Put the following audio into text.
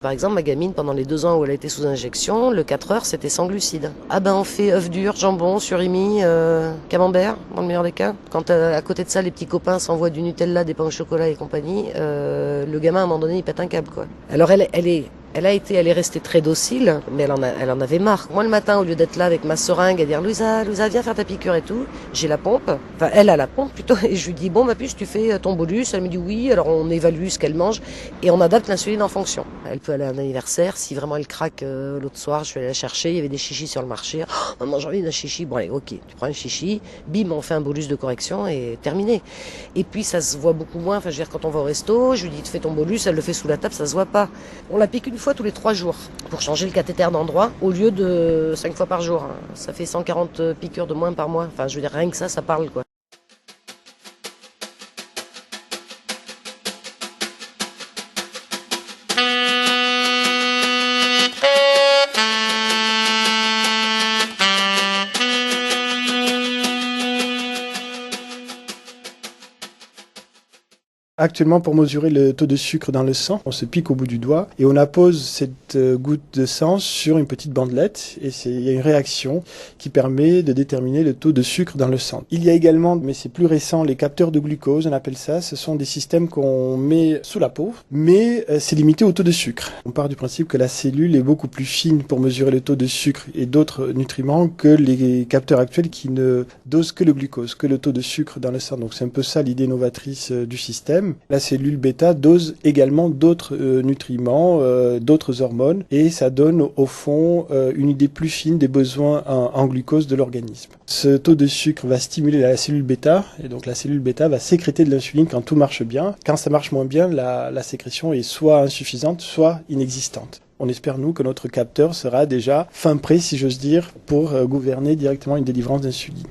Par exemple, ma gamine, pendant les 2 ans où elle a été sous injection, le 4 heures, c'était sans glucides. Ah ben, on fait œufs durs, jambon, surimi, camembert, dans le meilleur des cas. Quand à côté de ça, les petits copains s'envoient du Nutella, des pains au chocolat et compagnie, le gamin, à un moment donné, il pète un câble, quoi. Alors, elle est restée très docile, mais elle en avait marre. Moi, le matin, au lieu d'être là avec ma seringue et dire Louisa, viens faire ta piqûre et tout, j'ai la pompe. Enfin, elle a la pompe plutôt. Et je lui dis, bon, ma puce, tu fais ton bolus. Elle me dit oui. Alors, on évalue ce qu'elle mange et on adapte l'insuline en fonction. Elle peut aller à un anniversaire. Si vraiment elle craque l'autre soir, je vais aller la chercher. Il y avait des chichis sur le marché. Oh, maman, j'ai envie d'un chichi. Bon, allez, ok. Tu prends un chichi. Bim, on fait un bolus de correction et terminé. Et puis, ça se voit beaucoup moins. Enfin, je veux dire, quand on va au resto, je lui dis, tu fais ton bolus. Elle le fait sous la table, ça se voit pas. On la pique une fois tous les 3 jours pour changer le cathéter d'endroit au lieu de 5 fois par jour. Ça fait 140 piqûres de moins par mois. Enfin, je veux dire, rien que ça parle, quoi. Actuellement, pour mesurer le taux de sucre dans le sang, on se pique au bout du doigt et on appose cette goutte de sang sur une petite bandelette et il y a une réaction qui permet de déterminer le taux de sucre dans le sang. Il y a également, mais c'est plus récent, les capteurs de glucose, on appelle ça. Ce sont des systèmes qu'on met sous la peau, mais c'est limité au taux de sucre. On part du principe que la cellule est beaucoup plus fine pour mesurer le taux de sucre et d'autres nutriments que les capteurs actuels qui ne dosent que le glucose, que le taux de sucre dans le sang. Donc c'est un peu ça l'idée novatrice du système. La cellule bêta dose également d'autres nutriments, d'autres hormones, et ça donne au fond une idée plus fine des besoins en glucose de l'organisme. Ce taux de sucre va stimuler la cellule bêta, et donc la cellule bêta va sécréter de l'insuline quand tout marche bien. Quand ça marche moins bien, la sécrétion est soit insuffisante, soit inexistante. On espère, nous, que notre capteur sera déjà fin prêt, si j'ose dire, pour gouverner directement une délivrance d'insuline.